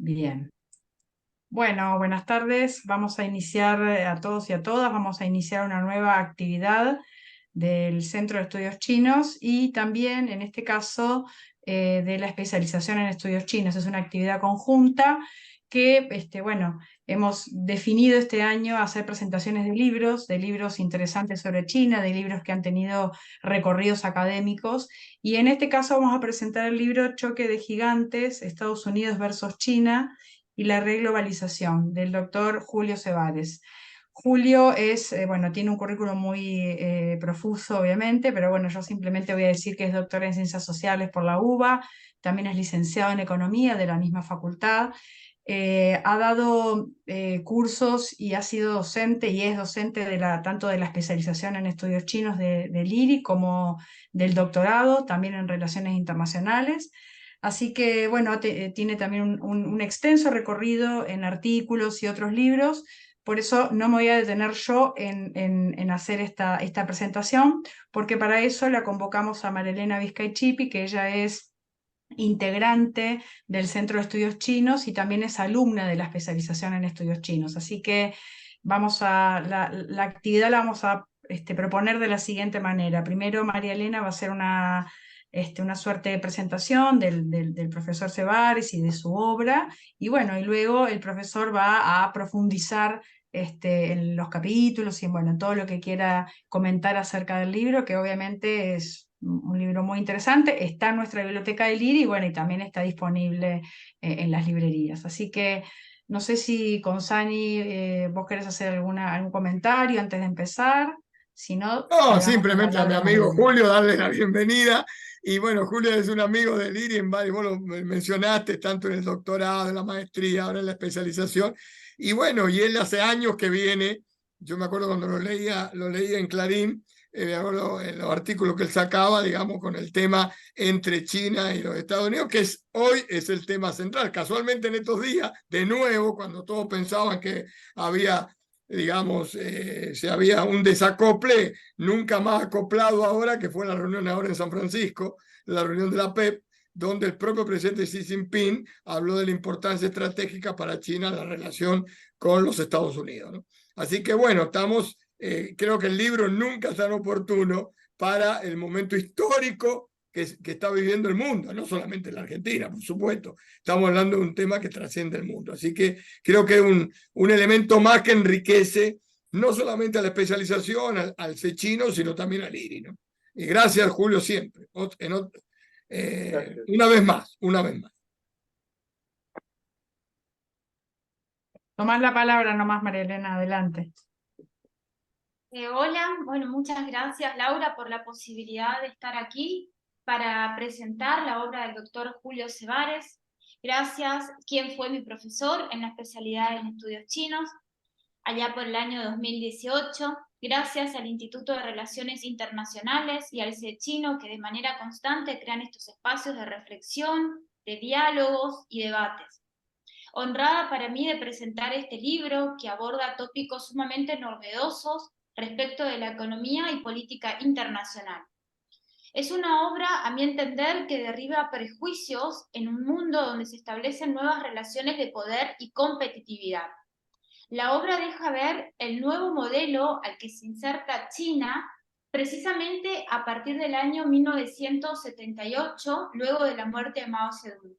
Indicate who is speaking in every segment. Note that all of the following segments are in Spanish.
Speaker 1: Bien. Bueno, buenas tardes. Vamos a iniciar a todos y a todas. Vamos a iniciar una nueva actividad del Centro de Estudios Chinos y también, en este caso, de la especialización en estudios chinos. Es una actividad conjunta que, bueno, hemos definido este año hacer presentaciones de libros interesantes sobre China, de libros que han tenido recorridos académicos. Y en este caso vamos a presentar el libro Choque de Gigantes, Estados Unidos versus China y la reglobalización, del doctor Julio Cebares. Julio bueno, tiene un currículum muy profuso, obviamente, pero bueno, yo simplemente voy a decir que es doctor en Ciencias Sociales por la UBA, también es licenciado en Economía de la misma facultad. Ha dado cursos y ha sido docente y es docente tanto de la especialización en estudios chinos del IRI como del doctorado, también en Relaciones Internacionales. Así que, bueno, tiene también un extenso recorrido en artículos y otros libros. Por eso no me voy a detener yo en hacer esta presentación, porque para eso la convocamos a Marilena Vizcaichipi, que ella es integrante del Centro de Estudios Chinos y también es alumna de la especialización en estudios chinos. Así que la actividad la vamos a proponer de la siguiente manera. Primero, María Elena va a hacer una suerte de presentación del profesor Cebares y de su obra, y bueno, y luego el profesor va a profundizar en los capítulos y bueno, en todo lo que quiera comentar acerca del libro, que obviamente es un libro muy interesante. Está en nuestra biblioteca del IRI y bueno, y también está disponible en las librerías. Así que no sé si Consani vos querés hacer algún comentario antes de empezar. Si no,
Speaker 2: No,
Speaker 1: le damos la
Speaker 2: simplemente a mi
Speaker 1: palabra a
Speaker 2: amigo
Speaker 1: Marilena.
Speaker 2: Julio darle la bienvenida. Y bueno, Julio es un amigo del IRI, vos lo mencionaste, tanto en el doctorado, en la maestría, ahora en la especialización. Y bueno, y él hace años que viene, yo me acuerdo cuando lo leía en Clarín, me acuerdo en los artículos que él sacaba, digamos, con el tema entre China y los Estados Unidos, que hoy es el tema central. Casualmente en estos días, de nuevo, cuando todos pensaban que había, digamos, se había un desacople nunca más acoplado ahora, que fue la reunión ahora en San Francisco, la reunión de la PEP, donde el propio presidente Xi Jinping habló de la importancia estratégica para China la relación con los Estados Unidos, ¿no? Así que bueno, creo que el libro nunca es tan oportuno para el momento histórico que está viviendo el mundo, no solamente la Argentina, por supuesto. Estamos hablando de un tema que trasciende el mundo. Así que creo que es un elemento más que enriquece no solamente a la especialización, al chino, sino también al IRI, ¿no? Y gracias, Julio, siempre. Una vez más, una vez más.
Speaker 1: Tomás la palabra nomás, María Elena, adelante.
Speaker 3: Hola, bueno, muchas gracias Laura por la posibilidad de estar aquí para presentar la obra del doctor Julio Cebares. Gracias, quien fue mi profesor en la especialidad en estudios chinos, allá por el año 2018. Gracias al Instituto de Relaciones Internacionales y al CEChino, que de manera constante crean estos espacios de reflexión, de diálogos y debates. Honrada para mí de presentar este libro que aborda tópicos sumamente novedosos respecto de la economía y política internacional. Es una obra, a mi entender, que derriba prejuicios en un mundo donde se establecen nuevas relaciones de poder y competitividad. La obra deja ver el nuevo modelo al que se inserta China precisamente a partir del año 1978, luego de la muerte de Mao Zedong.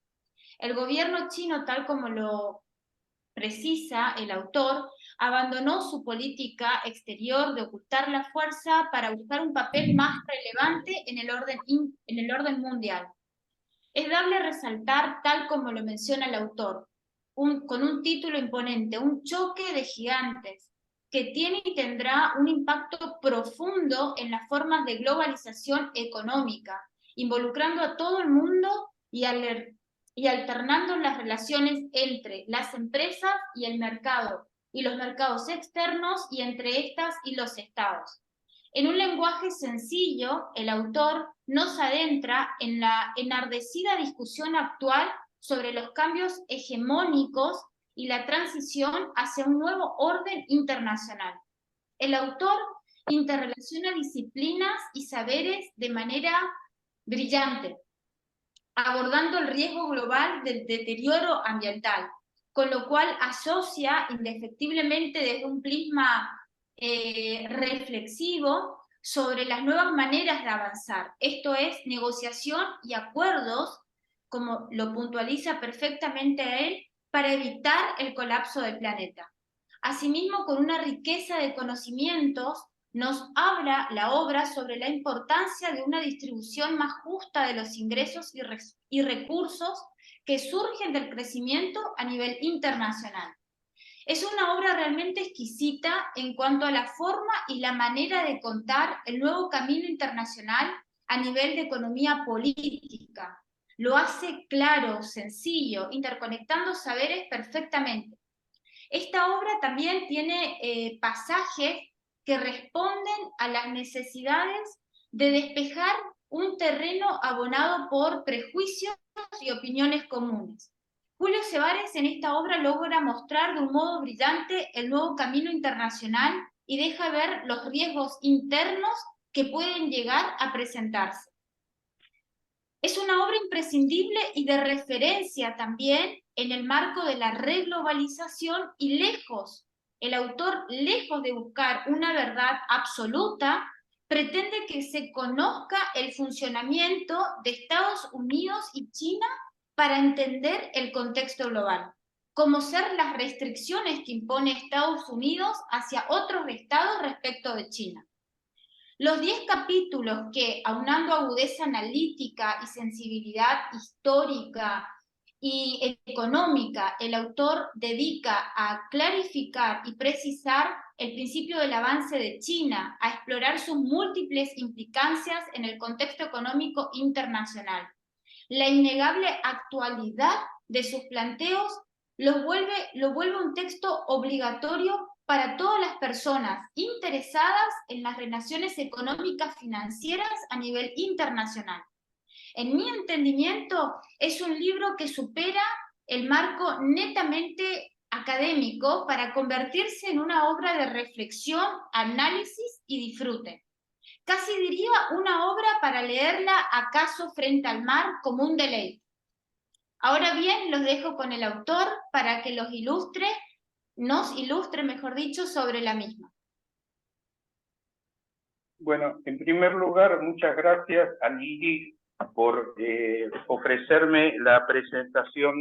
Speaker 3: El gobierno chino, tal como lo precisa el autor, abandonó su política exterior de ocultar la fuerza para buscar un papel más relevante en el orden mundial. Es dable resaltar, tal como lo menciona el autor, con un título imponente, un choque de gigantes, que tiene y tendrá un impacto profundo en las formas de globalización económica, involucrando a todo el mundo y alternando las relaciones entre las empresas y el mercado, y los mercados externos y entre estas y los estados. En un lenguaje sencillo, el autor nos adentra en la enardecida discusión actual sobre los cambios hegemónicos y la transición hacia un nuevo orden internacional. El autor interrelaciona disciplinas y saberes de manera brillante. abordando el riesgo global del deterioro ambiental, con lo cual asocia indefectiblemente desde un prisma reflexivo sobre las nuevas maneras de avanzar. Esto es negociación y acuerdos, como lo puntualiza perfectamente él, para evitar el colapso del planeta. Asimismo, con una riqueza de conocimientos, nos habla la obra sobre la importancia de una distribución más justa de los ingresos y recursos que surgen del crecimiento a nivel internacional. Es una obra realmente exquisita en cuanto a la forma y la manera de contar el nuevo camino internacional a nivel de economía política. Lo hace claro, sencillo, interconectando saberes perfectamente. Esta obra también tiene pasajes que responden a las necesidades de despejar un terreno abonado por prejuicios y opiniones comunes. Julio Sevares en esta obra logra mostrar de un modo brillante el nuevo camino internacional y deja ver los riesgos internos que pueden llegar a presentarse. Es una obra imprescindible y de referencia también en el marco de la reglobalización y el autor, lejos de buscar una verdad absoluta, pretende que se conozca el funcionamiento de Estados Unidos y China para entender el contexto global, como ser las restricciones que impone Estados Unidos hacia otros estados respecto de China. Los 10 capítulos que, aunando agudeza analítica y sensibilidad histórica y económica, el autor dedica a clarificar y precisar el principio del avance de China, a explorar sus múltiples implicancias en el contexto económico internacional. La innegable actualidad de sus planteos lo vuelve un texto obligatorio para todas las personas interesadas en las relaciones económicas financieras a nivel internacional. En mi entendimiento, es un libro que supera el marco netamente académico para convertirse en una obra de reflexión, análisis y disfrute. Casi diría una obra para leerla acaso frente al mar como un deleite. Ahora bien, los dejo con el autor para que nos ilustre, mejor dicho, sobre la misma.
Speaker 4: Bueno, en primer lugar, muchas gracias a Lili por ofrecerme la presentación,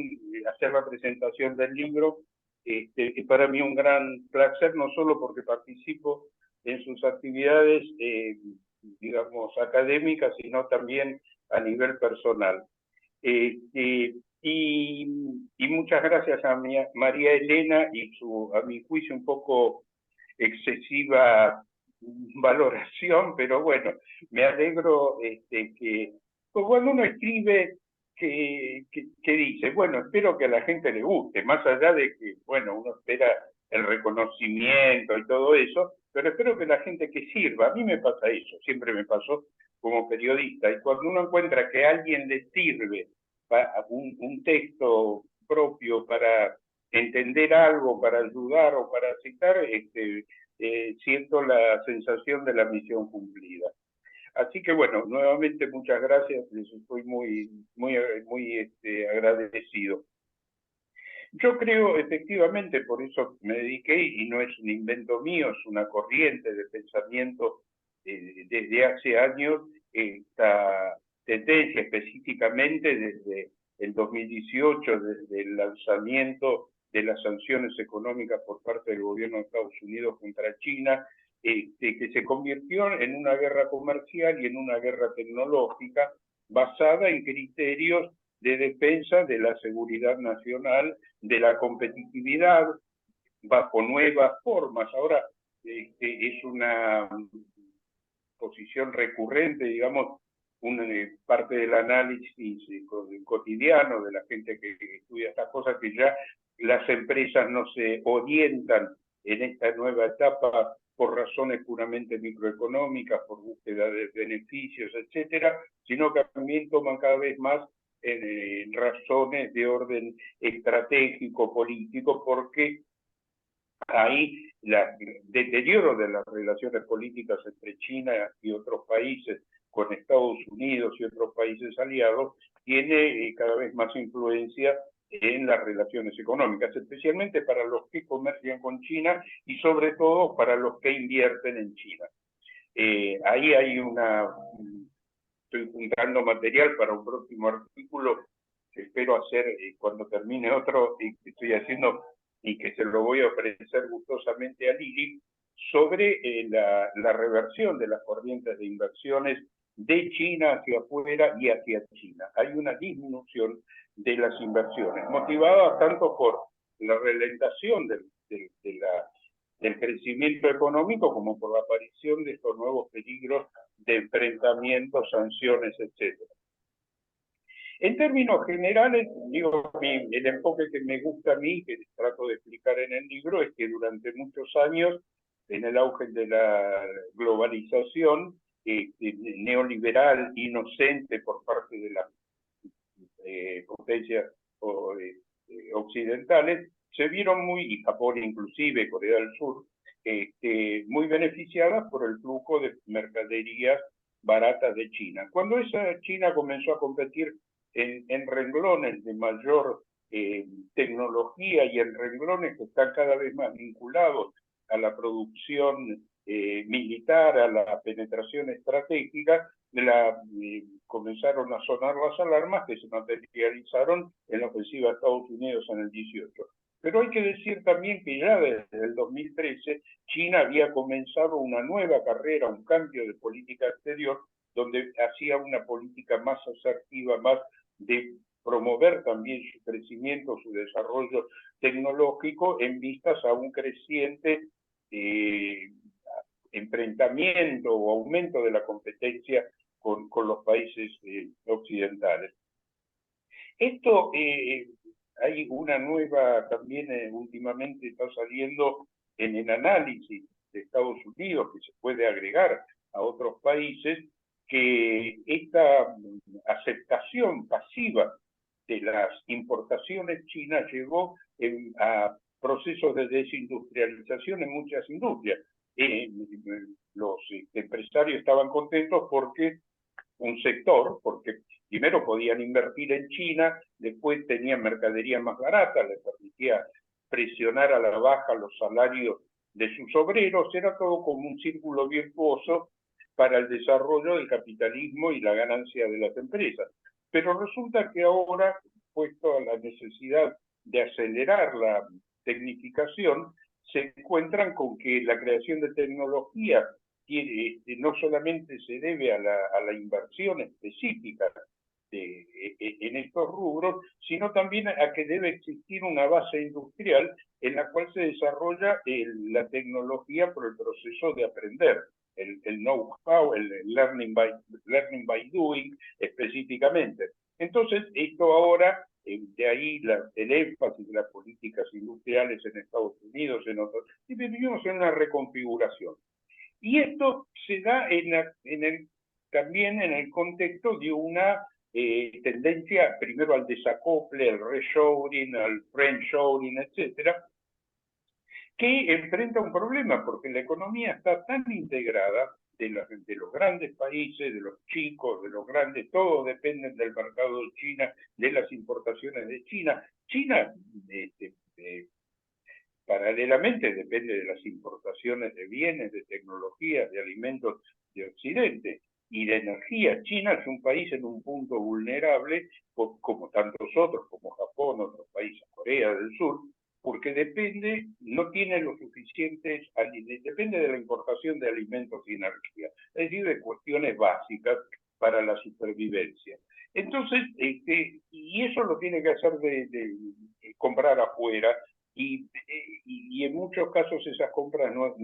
Speaker 4: hacer la presentación del libro. Es para mí un gran placer, no solo porque participo en sus actividades, digamos, académicas, sino también a nivel personal. Y muchas gracias a María Elena y a mi juicio un poco excesiva valoración, pero bueno, me alegro que pues cuando uno escribe que dice, bueno, espero que a la gente le guste, más allá de que, bueno, uno espera el reconocimiento y todo eso, pero espero que la gente que sirva, a mí me pasa eso, siempre me pasó como periodista, y cuando uno encuentra que a alguien le sirve un texto propio para entender algo, para ayudar o para citar, siento la sensación de la misión cumplida. Así que bueno, nuevamente muchas gracias, les estoy muy agradecido. Yo creo efectivamente, por eso me dediqué, y no es un invento mío, es una corriente de pensamiento desde hace años, esta tendencia específicamente desde el 2018, desde el lanzamiento de las sanciones económicas por parte del gobierno de Estados Unidos contra China, que se convirtió en una guerra comercial y en una guerra tecnológica basada en criterios de defensa de la seguridad nacional, de la competitividad, bajo nuevas formas. Ahora es una posición recurrente, digamos, una parte del análisis cotidiano de la gente que estudia estas cosas, que ya las empresas no se orientan en esta nueva etapa por razones puramente microeconómicas, por búsqueda de beneficios, etcétera, sino que también toman cada vez más razones de orden estratégico, político, porque hay el deterioro de las relaciones políticas entre China y otros países, con Estados Unidos y otros países aliados, tiene cada vez más influencia en las relaciones económicas, especialmente para los que comercian con China y sobre todo para los que invierten en China. Ahí hay estoy juntando material para un próximo artículo que espero hacer cuando termine otro que estoy haciendo y que se lo voy a ofrecer gustosamente a Lili, sobre la reversión de las corrientes de inversiones de China hacia afuera y hacia China. Hay una disminución de las inversiones, motivada tanto por la ralentización del crecimiento económico como por la aparición de estos nuevos peligros de enfrentamientos, sanciones, etc. En términos generales, digo, el enfoque que me gusta a mí, que trato de explicar en el libro, es que durante muchos años, en el auge de la globalización neoliberal, inocente por parte de las potencias occidentales, se vieron y Japón inclusive, Corea del Sur, muy beneficiadas por el flujo de mercaderías baratas de China. Cuando esa China comenzó a competir en renglones de mayor tecnología y en renglones que están cada vez más vinculados a la producción militar, a la penetración estratégica, comenzaron a sonar las alarmas que se materializaron en la ofensiva de Estados Unidos en el 18. Pero hay que decir también que ya desde el 2013 China había comenzado una nueva carrera, un cambio de política exterior, donde hacía una política más asertiva, más de promover también su crecimiento, su desarrollo tecnológico en vistas a un creciente enfrentamiento o aumento de la competencia con los países occidentales. Esto, hay una nueva, también últimamente está saliendo en el análisis de Estados Unidos, que se puede agregar a otros países, que esta aceptación pasiva de las importaciones chinas llevó a procesos de desindustrialización en muchas industrias. Los empresarios estaban contentos porque un sector, porque primero podían invertir en China, después tenían mercadería más barata, les permitía presionar a la baja los salarios de sus obreros, era todo como un círculo virtuoso para el desarrollo del capitalismo y la ganancia de las empresas. Pero resulta que ahora, puesto a la necesidad de acelerar la tecnificación, se encuentran con que la creación de tecnología no solamente se debe a la inversión específica en estos rubros, sino también a que debe existir una base industrial en la cual se desarrolla la tecnología por el proceso de aprender, el know-how, el learning by doing específicamente. Entonces, esto ahora, de ahí el énfasis de las políticas industriales en Estados Unidos, en otros, y vivimos en una reconfiguración. Y esto se da también en el contexto de una tendencia, primero al desacople, al reshoring, al friendshoring, etcétera, que enfrenta un problema, porque la economía está tan integrada de los grandes países, de los chicos, de los grandes, todos dependen del mercado de China, de las importaciones de China. China, paralelamente, depende de las importaciones de bienes, de tecnologías, de alimentos de Occidente y de energía. China es un país en un punto vulnerable, como tantos otros, como Japón, otros países, Corea del Sur, porque no tiene lo suficientes, depende de la importación de alimentos y energía, es decir, de cuestiones básicas para la supervivencia. Entonces, y eso lo tiene que hacer de comprar afuera, y en muchos casos esas compras no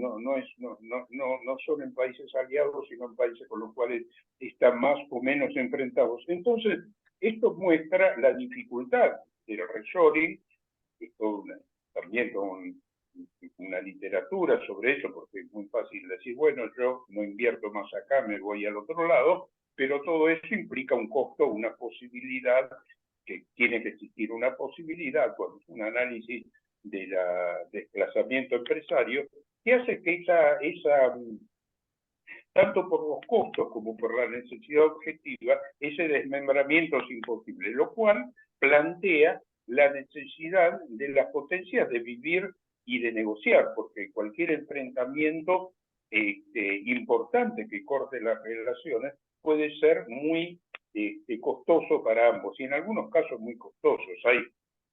Speaker 4: son en países aliados, sino en países con los cuales están más o menos enfrentados. Entonces, esto muestra la dificultad del reshoring, también con una literatura sobre eso, porque es muy fácil decir, bueno, yo no invierto más acá, me voy al otro lado, pero todo eso implica un costo, una posibilidad, que tiene que existir una posibilidad con un análisis del desplazamiento empresario, que hace que tanto por los costos como por la necesidad objetiva, ese desmembramiento es imposible, lo cual plantea la necesidad de las potencias de vivir y de negociar, porque cualquier enfrentamiento importante que corte las relaciones puede ser muy costoso para ambos, y en algunos casos muy costosos.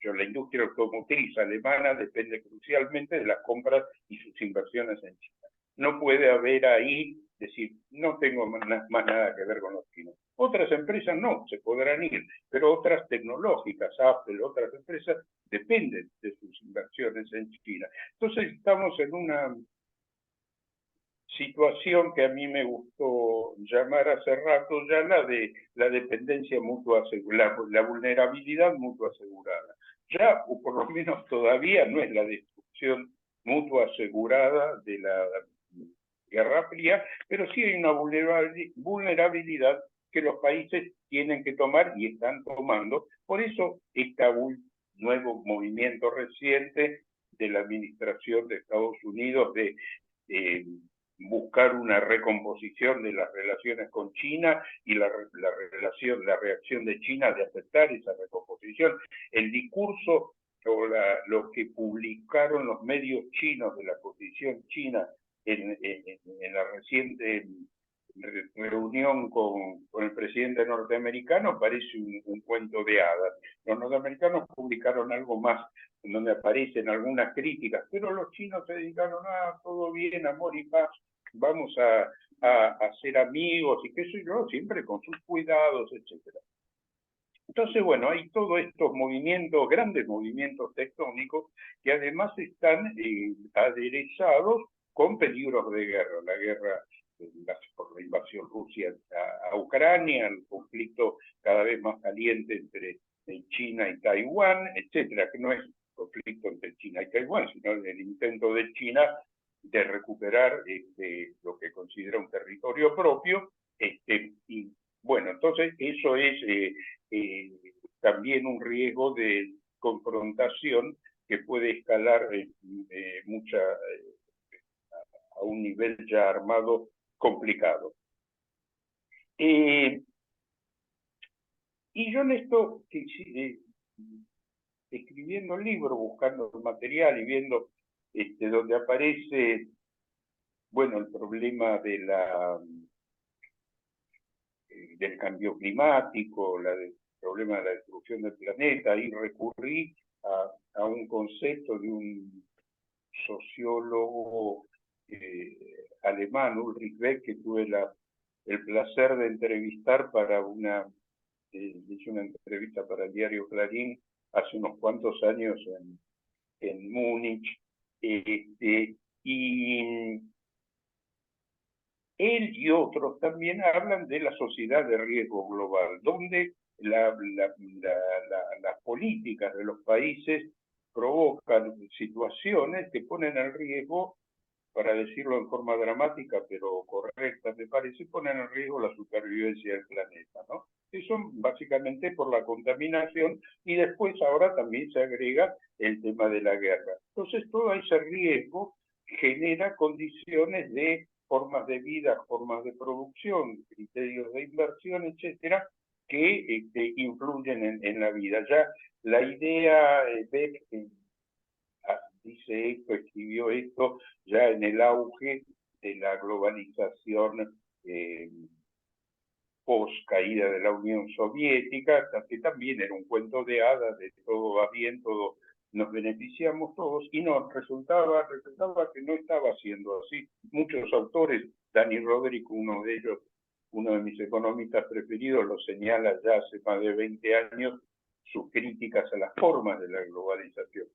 Speaker 4: La industria automotriz alemana depende crucialmente de las compras y sus inversiones en China. No puede haber ahí, decir, no tengo más nada que ver con los chinos. Otras empresas no, se podrán ir, pero otras tecnológicas, Apple, otras empresas, dependen de sus inversiones en China. Entonces estamos en una situación que a mí me gustó llamar hace rato ya la dependencia mutua, la vulnerabilidad mutua asegurada. Ya, o por lo menos todavía, no es la destrucción mutua asegurada de la Guerra Fría, pero sí hay una vulnerabilidad que los países tienen que tomar y están tomando. Por eso este nuevo movimiento reciente de la administración de Estados Unidos de buscar una recomposición de las relaciones con China y la reacción de China de aceptar esa recomposición. El discurso o lo que publicaron los medios chinos de la posición china en la reciente reunión con el presidente norteamericano parece un cuento de hadas. Los norteamericanos publicaron algo más en donde aparecen algunas críticas, pero los chinos se dedicaron a todo bien, amor y paz, vamos a ser amigos y qué sé yo, siempre con sus cuidados, etcétera. Entonces, bueno, hay todos estos movimientos, grandes movimientos tectónicos, que además están aderezados con peligros de guerra. La guerra por la invasión Rusia a Ucrania, el conflicto cada vez más caliente entre China y Taiwán, etcétera, que no es conflicto entre China y Taiwán, sino el intento de China de recuperar lo que considera un territorio propio, y bueno, entonces eso es también un riesgo de confrontación que puede escalar a un nivel ya armado complicado. Y yo en esto, escribiendo el libro, buscando el material y viendo donde aparece, bueno, el problema del cambio climático, el problema de la destrucción del planeta, y recurrí a un concepto de un sociólogo alemán, Ulrich Beck, que tuve el placer de entrevistar para hice una entrevista para el diario Clarín hace unos cuantos años en Múnich, y él y otros también hablan de la sociedad de riesgo global, donde las políticas de los países provocan situaciones que ponen en riesgo, para decirlo en forma dramática pero correcta, me parece, ponen en riesgo la supervivencia del planeta, ¿no? Eso básicamente por la contaminación, y después ahora también se agrega el tema de la guerra. Entonces todo ese riesgo genera condiciones de formas de vida, formas de producción, criterios de inversión, etcétera, que influyen en la vida. Ya la idea Beck dice esto, escribió esto, ya en el auge de la globalización post caída de la Unión Soviética, que también era un cuento de hadas, de todo va bien, todo nos beneficiamos todos, y no, resultaba que no estaba siendo así. Muchos autores, Dani Rodrik, uno de ellos, uno de mis economistas preferidos, lo señala ya hace más de 20 años, sus críticas a las formas de la globalización.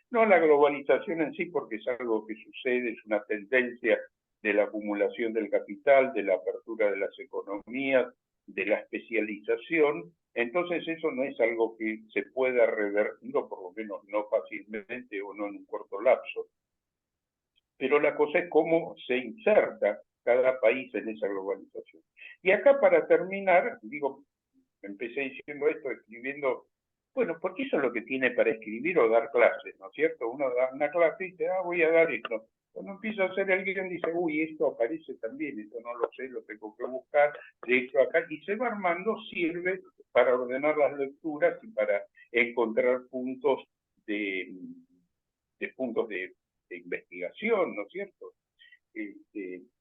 Speaker 4: No la globalización en sí, porque es algo que sucede, es una tendencia de la acumulación del capital, de la apertura de las economías, de la especialización. Entonces eso no es algo que se pueda revertir, o por lo menos no fácilmente o no en un corto lapso. Pero la cosa es cómo se inserta cada país en esa globalización. Y acá, para terminar, empecé diciendo esto, escribiendo, bueno, porque eso es lo que tiene para escribir o dar clases, ¿no es cierto? Uno da una clase y dice, voy a dar esto. Cuando empieza a hacer alguien dice, uy, esto aparece también, esto no lo sé, lo tengo que buscar, de hecho acá, y se va armando, sirve para ordenar las lecturas y para encontrar puntos de investigación, ¿no es cierto?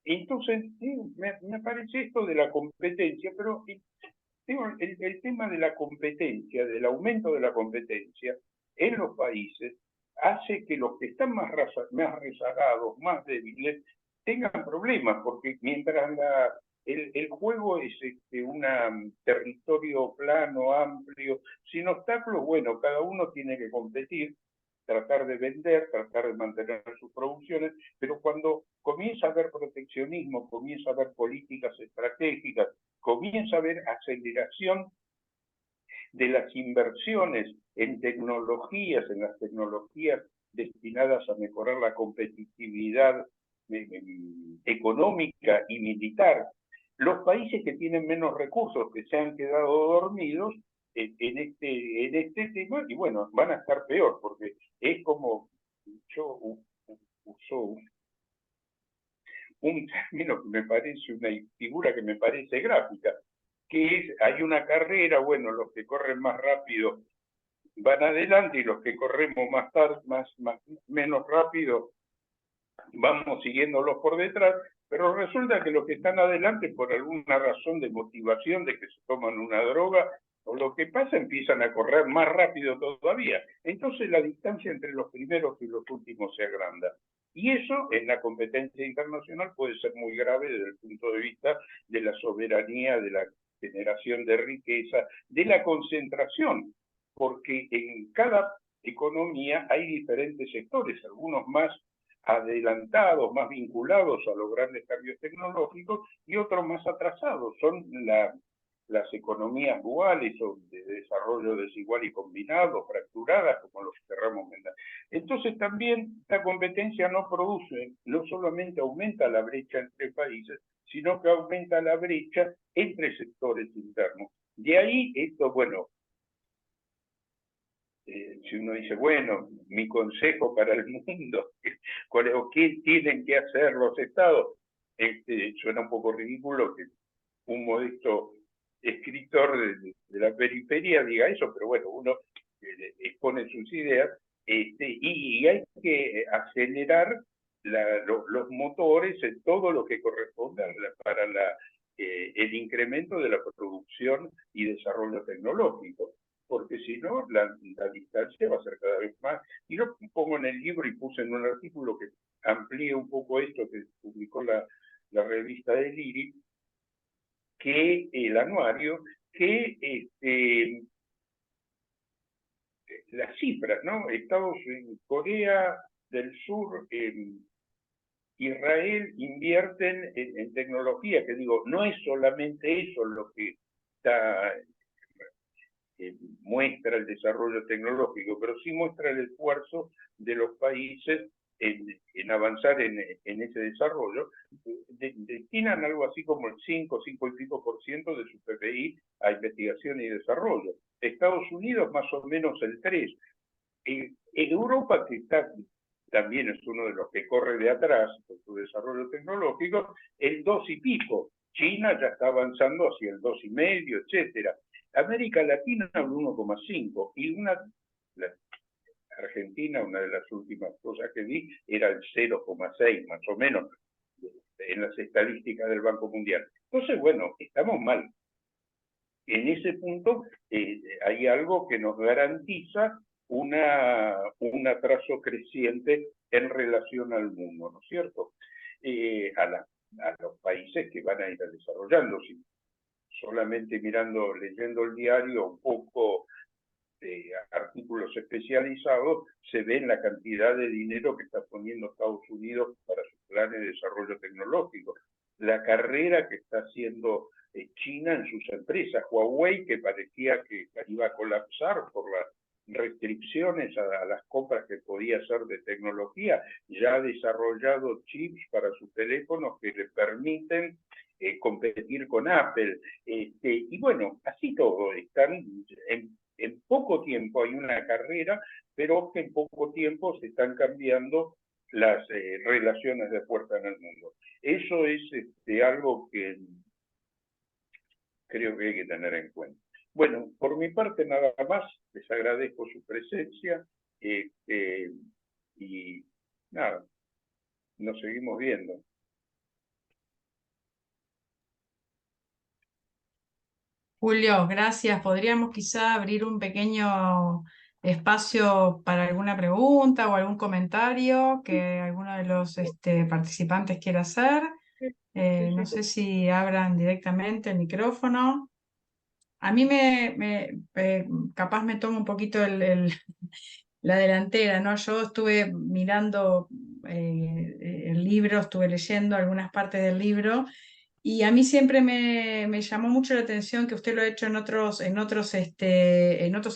Speaker 4: Entonces, sí, me parece esto de la competencia, pero el tema de la competencia, del aumento de la competencia en los países, hace que los que están más rezagados, más débiles, tengan problemas, porque mientras el juego es un territorio plano, amplio, sin obstáculos, bueno, cada uno tiene que competir, tratar de vender, tratar de mantener sus producciones, pero cuando comienza a haber proteccionismo, comienza a haber políticas estratégicas, comienza a haber aceleración de las inversiones en tecnologías, en las tecnologías destinadas a mejorar la competitividad económica y militar. Los países que tienen menos recursos, que se han quedado dormidos en este tema, y bueno, van a estar peor, porque es como, yo uso un término que me parece, una figura que me parece gráfica, que es, hay una carrera, bueno, los que corren más rápido van adelante y los que corremos más tarde, menos rápido, vamos siguiéndolos por detrás, pero resulta que los que están adelante por alguna razón de motivación, de que se toman una droga, o lo que pasa, empiezan a correr más rápido todavía. Entonces la distancia entre los primeros y los últimos se agranda. Y eso en la competencia internacional puede ser muy grave desde el punto de vista de la soberanía, de la generación de riqueza, de la concentración, porque en cada economía hay diferentes sectores, algunos más adelantados, más vinculados a los grandes cambios tecnológicos y otros más atrasados. Son las economías duales o de desarrollo desigual y combinado, fracturadas, como los querramos ver. Entonces también esta competencia no produce, no solamente aumenta la brecha entre países, sino que aumenta la brecha entre sectores internos. De ahí esto, bueno, si uno dice, bueno, mi consejo para el mundo, o qué tienen que hacer los estados, suena un poco ridículo que un modesto escritor de la periferia diga eso, pero bueno, uno expone sus ideas, y hay que acelerar los motores en todo lo que corresponde para el incremento de la producción y desarrollo tecnológico, porque si no, la distancia va a ser cada vez más. Y yo pongo en el libro y puse en un artículo que amplía un poco esto que publicó la revista del IRI, que el anuario, que las cifras, ¿no? Corea del Sur, Israel invierten en tecnología, que digo, no es solamente eso lo que está, muestra el desarrollo tecnológico, pero sí muestra el esfuerzo de los países en avanzar en ese desarrollo. Destinan algo así como el 5 y pico % de su PBI a investigación y desarrollo. Estados Unidos más o menos el 3%. En Europa, que también es uno de los que corre de atrás por su desarrollo tecnológico, el 2 y pico. China ya está avanzando hacia el 2,5, etcétera. América Latina el 1,5 y Argentina, una de las últimas cosas que vi, era el 0,6 más o menos en las estadísticas del Banco Mundial. Entonces, bueno, estamos mal. En ese punto hay algo que nos garantiza un atraso creciente en relación al mundo, ¿no es cierto? A los países que van a ir desarrollando. Si solamente leyendo el diario, un poco de artículos especializados, se ve en la cantidad de dinero que está poniendo Estados Unidos para sus planes de desarrollo tecnológico. La carrera que está haciendo China en sus empresas, Huawei, que parecía que iba a colapsar por las restricciones a las compras que podía hacer de tecnología, ya ha desarrollado chips para sus teléfonos que le permiten competir con Apple. Y bueno, así todo, están en poco tiempo hay una carrera, pero que en poco tiempo se están cambiando las relaciones de fuerza en el mundo. Eso es algo que creo que hay que tener en cuenta. Bueno, por mi parte nada más, les agradezco su presencia y nada, nos seguimos viendo.
Speaker 1: Julio, gracias. Podríamos quizá abrir un pequeño espacio para alguna pregunta o algún comentario que alguno de los participantes quiera hacer. No sé si abran directamente el micrófono. A mí capaz me toma un poquito la delantera, ¿no? Yo estuve mirando el libro, estuve leyendo algunas partes del libro y a mí siempre me llamó mucho la atención que usted lo ha hecho en otros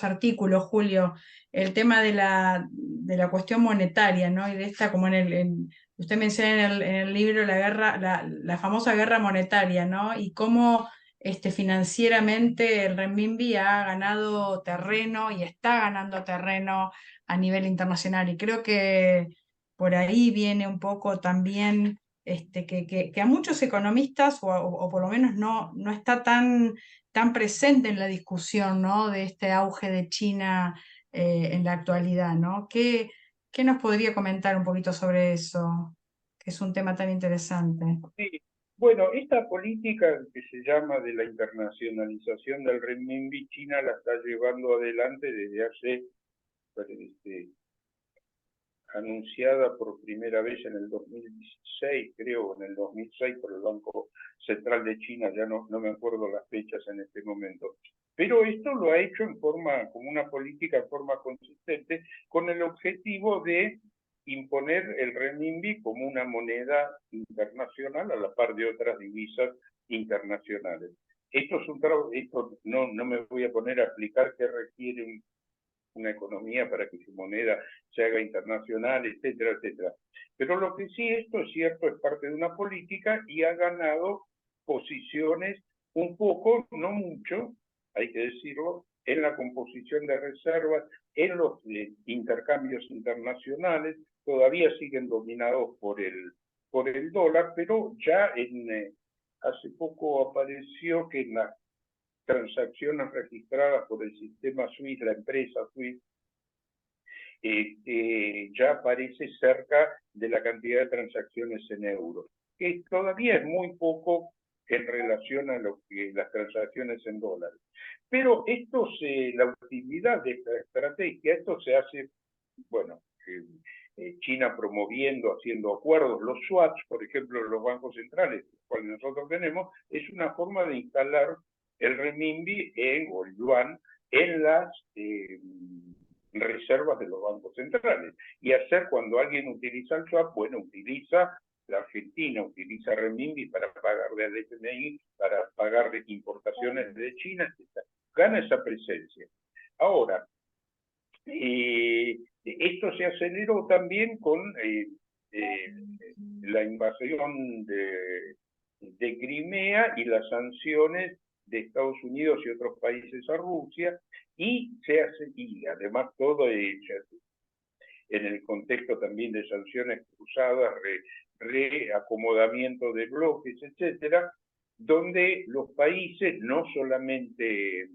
Speaker 1: artículos, Julio, el tema de la cuestión monetaria, ¿no? Y de esta, como usted menciona en el libro la famosa guerra monetaria, ¿no? Y cómo financieramente el renminbi ha ganado terreno y está ganando terreno a nivel internacional. Y creo que por ahí viene un poco también que a muchos economistas, o por lo menos no está tan presente en la discusión, ¿no? De este auge de China en la actualidad, ¿no? ¿Qué nos podría comentar un poquito sobre eso? Que es un tema tan interesante.
Speaker 4: Sí. Bueno, esta política que se llama de la internacionalización del renminbi, China la está llevando adelante desde hace, anunciada por primera vez en el 2016, creo, en el 2006 por el Banco Central de China, ya no me acuerdo las fechas en este momento. Pero esto lo ha hecho como una política en forma consistente, con el objetivo de imponer el renminbi como una moneda internacional a la par de otras divisas internacionales. Esto es esto no me voy a poner a explicar qué requiere una economía para que su moneda se haga internacional, etcétera, etcétera. Pero lo que sí, esto es cierto, es parte de una política y ha ganado posiciones un poco, no mucho, hay que decirlo, en la composición de reservas, en los intercambios internacionales, todavía siguen dominados por el dólar, pero ya hace poco apareció que en las transacciones registradas por el sistema SWIFT, la empresa SWIFT, ya aparece cerca de la cantidad de transacciones en euros, que todavía es muy poco en relación a lo que las transacciones en dólares. Pero la utilidad de esta estrategia, esto se hace, bueno, China promoviendo, haciendo acuerdos, los swaps, por ejemplo, los bancos centrales, los cuales nosotros tenemos, es una forma de instalar el renminbi o el yuan en las reservas de los bancos centrales. Y hacer cuando alguien utiliza el swap, bueno, la Argentina utiliza renminbi para pagar de FMI, para pagar de importaciones de China, etc. Gana esa presencia. Ahora, esto se aceleró también con la invasión de Crimea y las sanciones de Estados Unidos y otros países a Rusia, y además todo en el contexto también de sanciones cruzadas, reacomodamiento de bloques, etcétera, donde los países no solamente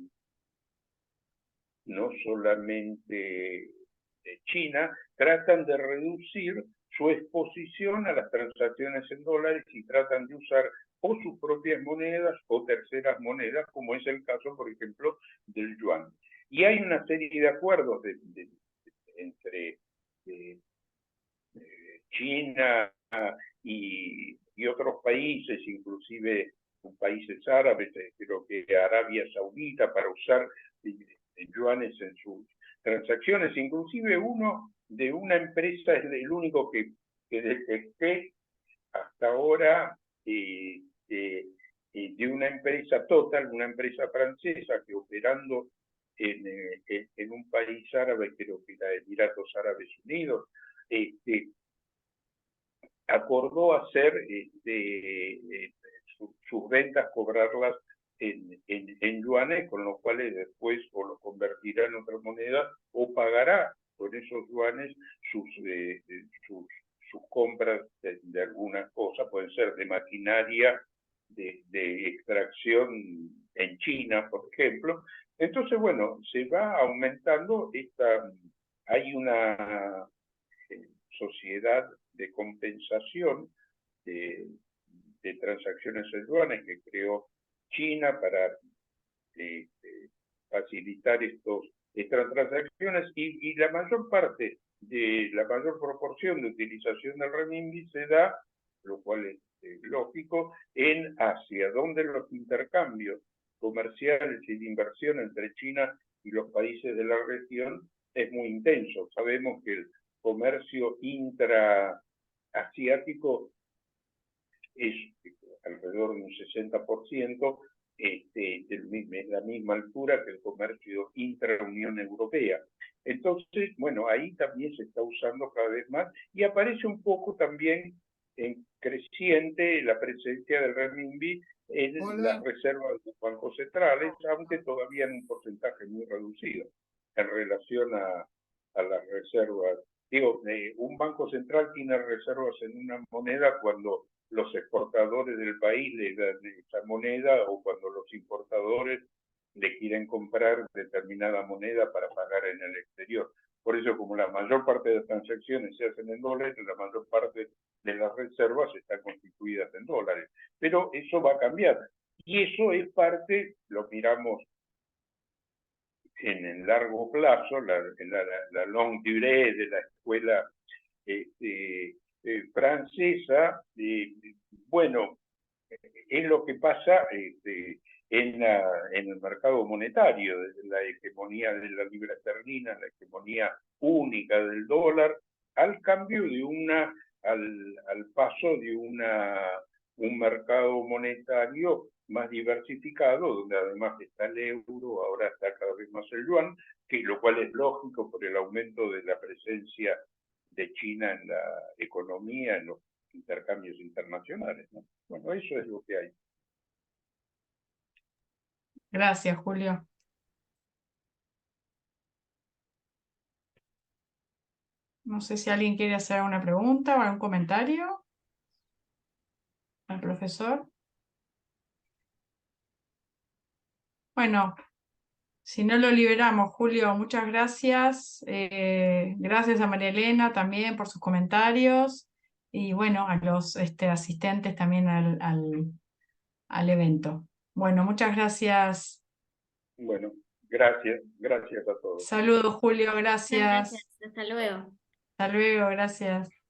Speaker 4: China, tratan de reducir su exposición a las transacciones en dólares y tratan de usar o sus propias monedas o terceras monedas, como es el caso, por ejemplo, del yuan. Y hay una serie de acuerdos entre China y otros países, inclusive países árabes, creo que Arabia Saudita, para usar yuanes en sus transacciones. Inclusive uno de una empresa, es el único que detecté hasta ahora, de una empresa Total, una empresa francesa que operando en un país árabe, creo que era Emiratos Árabes Unidos, acordó hacer sus ventas, cobrarlas en yuanes, con los cuales después o lo convertirá en otra moneda o pagará con esos yuanes sus sus compras de algunas cosas, pueden ser de maquinaria de extracción en China, por ejemplo. Entonces, bueno, se va aumentando hay una sociedad de compensación de transacciones aduanas que creó China para facilitar estas transacciones, y la mayor proporción de utilización del renminbi se da, lo cual es lógico, en Asia, donde los intercambios comerciales y de inversión entre China y los países de la región es muy intenso. Sabemos que el comercio intraasiático es alrededor de un 60%, es la misma altura que el comercio intra-Unión Europea. Entonces, bueno, ahí también se está usando cada vez más, y aparece un poco también en creciente la presencia del renminbi en las reservas de los bancos centrales, aunque todavía en un porcentaje muy reducido en relación a las reservas. Digo, un banco central tiene reservas en una moneda cuando los exportadores del país le dan esa moneda, o cuando los importadores le quieren comprar determinada moneda para pagar en el exterior. Por eso, como la mayor parte de las transacciones se hacen en dólares, la mayor parte de las reservas están constituidas en dólares. Pero eso va a cambiar. Y eso es parte, lo miramos en el largo plazo, la longue durée de la escuela francesa. Bueno, es lo que pasa en el mercado monetario, desde la hegemonía de la libra esterlina, la hegemonía única del dólar, al cambio de al paso de un mercado monetario más diversificado, donde además está el euro, ahora está cada vez más el yuan, lo cual es lógico por el aumento de la presencia de China en la economía, en los intercambios internacionales, ¿no? Bueno, eso es lo que hay.
Speaker 1: Gracias, Julio. No sé si alguien quiere hacer alguna pregunta o algún comentario al profesor. Bueno, si no lo liberamos, Julio, muchas gracias. Gracias a María Elena también por sus comentarios, y bueno, a los asistentes también al evento. Bueno, muchas gracias.
Speaker 4: Bueno, gracias a todos.
Speaker 1: Saludos, Julio,
Speaker 5: Muchas
Speaker 1: gracias.
Speaker 5: gracias. Hasta luego.
Speaker 1: Hasta luego, gracias.